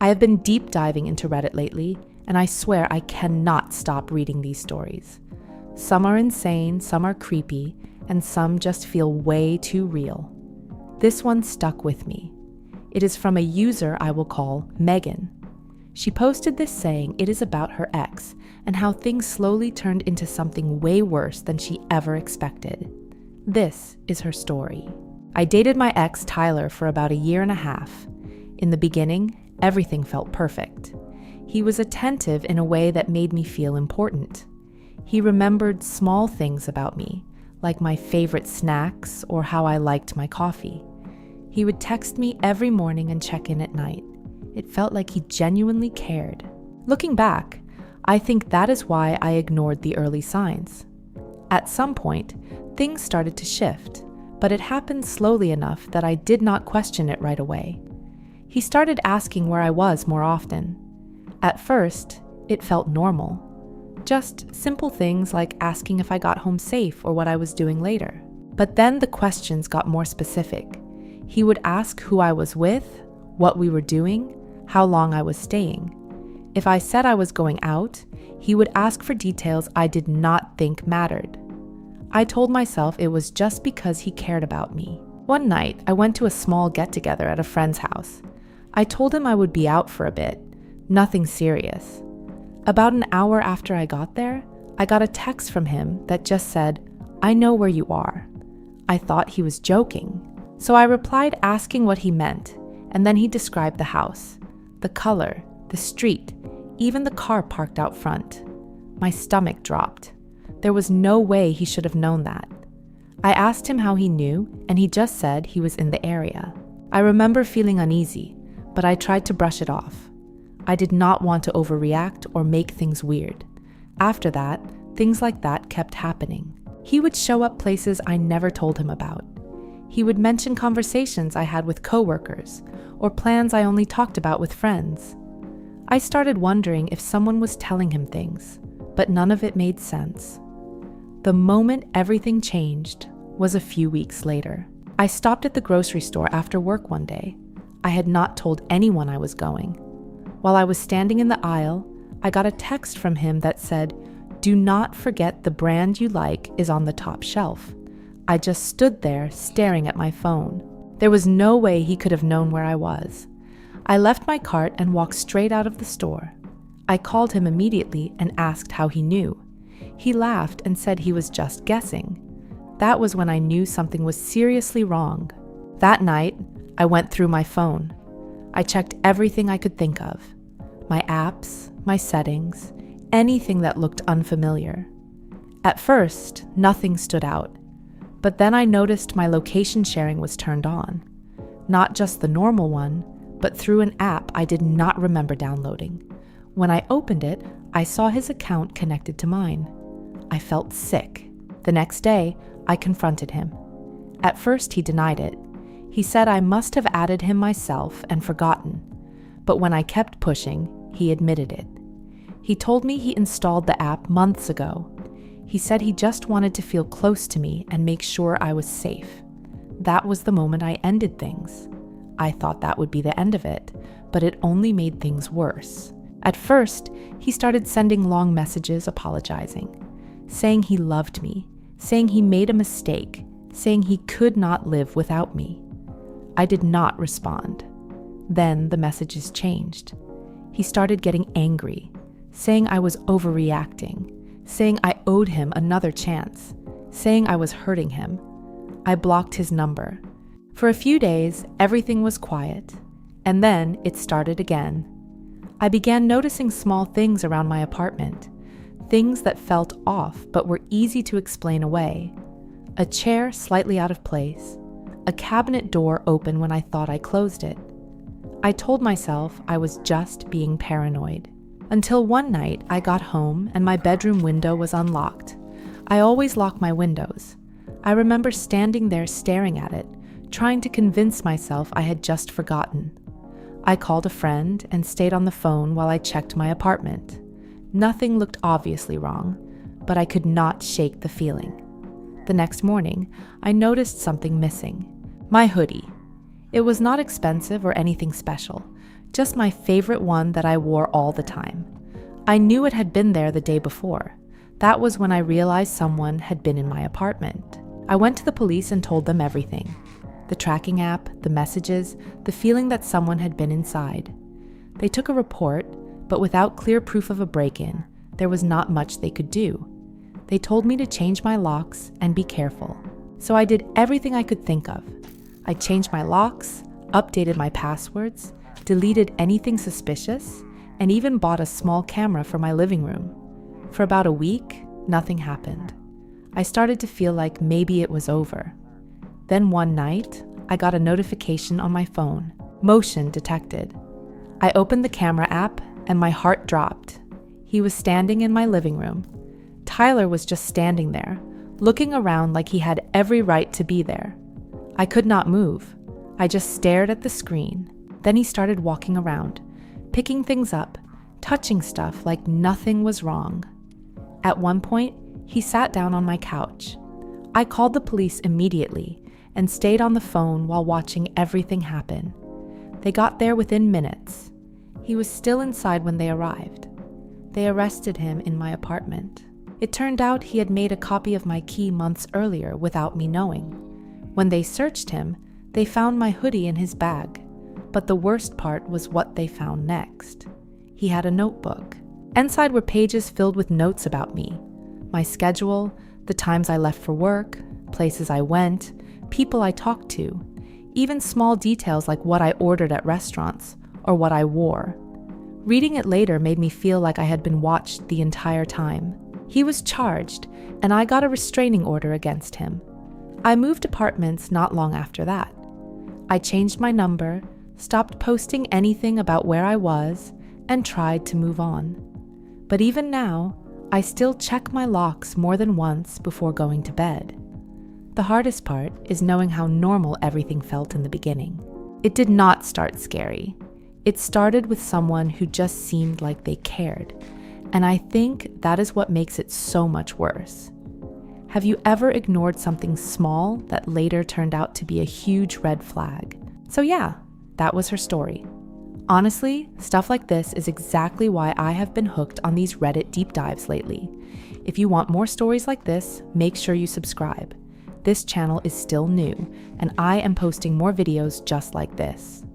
I have been deep diving into Reddit lately, and I swear I cannot stop reading these stories. Some are insane, some are creepy, and some just feel way too real. This one stuck with me. It is from a user I will call Megan. She posted this saying it is about her ex and how things slowly turned into something way worse than she ever expected. This is her story. I dated my ex Tyler for about a year and a half. In the beginning, everything felt perfect. He was attentive in a way that made me feel important. He remembered small things about me, like my favorite snacks or how I liked my coffee. He would text me every morning and check in at night. It felt like he genuinely cared. Looking back, I think that is why I ignored the early signs. At some point, things started to shift, but it happened slowly enough that I did not question it right away. He started asking where I was more often. At first, it felt normal. Just simple things like asking if I got home safe or what I was doing later. But then the questions got more specific. He would ask who I was with, what we were doing, how long I was staying. If I said I was going out, he would ask for details I did not think mattered. I told myself it was just because he cared about me. One night, I went to a small get-together at a friend's house. I told him I would be out for a bit, nothing serious. About an hour after I got there, I got a text from him that just said, "I know where you are." I thought he was joking. So I replied asking what he meant, and then he described the house, the color, the street, even the car parked out front. My stomach dropped. There was no way he should have known that. I asked him how he knew, and he just said he was in the area. I remember feeling uneasy, but I tried to brush it off. I did not want to overreact or make things weird. After that, things like that kept happening. He would show up places I never told him about. He would mention conversations I had with coworkers or plans I only talked about with friends. I started wondering if someone was telling him things, but none of it made sense. The moment everything changed was a few weeks later. I stopped at the grocery store after work one day. I had not told anyone I was going. While I was standing in the aisle, I got a text from him that said, "Do not forget the brand you like is on the top shelf." I just stood there staring at my phone. There was no way he could have known where I was. I left my cart and walked straight out of the store. I called him immediately and asked how he knew. He laughed and said he was just guessing. That was when I knew something was seriously wrong. That night, I went through my phone. I checked everything I could think of. My apps, my settings, anything that looked unfamiliar. At first, nothing stood out. But then I noticed my location sharing was turned on. Not just the normal one, but through an app I did not remember downloading. When I opened it, I saw his account connected to mine. I felt sick. The next day, I confronted him. At first, he denied it. He said I must have added him myself and forgotten. But when I kept pushing, he admitted it. He told me he installed the app months ago. He said he just wanted to feel close to me and make sure I was safe. That was the moment I ended things. I thought that would be the end of it, but it only made things worse. At first, he started sending long messages apologizing, saying he loved me, saying he made a mistake, saying he could not live without me. I did not respond. Then the messages changed. He started getting angry, saying I was overreacting, saying I owed him another chance, saying I was hurting him. I blocked his number. For a few days, everything was quiet, and then it started again. I began noticing small things around my apartment, things that felt off but were easy to explain away. A chair slightly out of place, a cabinet door open when I thought I closed it. I told myself I was just being paranoid. Until one night I got home and my bedroom window was unlocked. I always lock my windows. I remember standing there staring at it, trying to convince myself I had just forgotten. I called a friend and stayed on the phone while I checked my apartment. Nothing looked obviously wrong, but I could not shake the feeling. The next morning, I noticed something missing. My hoodie. It was not expensive or anything special, just my favorite one that I wore all the time. I knew it had been there the day before. That was when I realized someone had been in my apartment. I went to the police and told them everything. The tracking app, the messages, the feeling that someone had been inside. They took a report, but without clear proof of a break-in, there was not much they could do. They told me to change my locks and be careful. So I did everything I could think of. I changed my locks, updated my passwords, deleted anything suspicious, and even bought a small camera for my living room. For about a week, nothing happened. I started to feel like maybe it was over. Then one night, I got a notification on my phone, motion detected. I opened the camera app and my heart dropped. He was standing in my living room. Tyler was just standing there, looking around like he had every right to be there. I could not move. I just stared at the screen. Then he started walking around, picking things up, touching stuff like nothing was wrong. At one point, he sat down on my couch. I called the police immediately and stayed on the phone while watching everything happen. They got there within minutes. He was still inside when they arrived. They arrested him in my apartment. It turned out he had made a copy of my key months earlier without me knowing. When they searched him, they found my hoodie in his bag. But the worst part was what they found next. He had a notebook. Inside were pages filled with notes about me, my schedule, the times I left for work, places I went, people I talked to, even small details like what I ordered at restaurants or what I wore. Reading it later made me feel like I had been watched the entire time. He was charged, and I got a restraining order against him. I moved apartments not long after that. I changed my number, stopped posting anything about where I was, and tried to move on. But even now, I still check my locks more than once before going to bed. The hardest part is knowing how normal everything felt in the beginning. It did not start scary. It started with someone who just seemed like they cared, and I think that is what makes it so much worse. Have you ever ignored something small that later turned out to be a huge red flag? So yeah, that was her story. Honestly, stuff like this is exactly why I have been hooked on these Reddit deep dives lately. If you want more stories like this, make sure you subscribe. This channel is still new, and I am posting more videos just like this.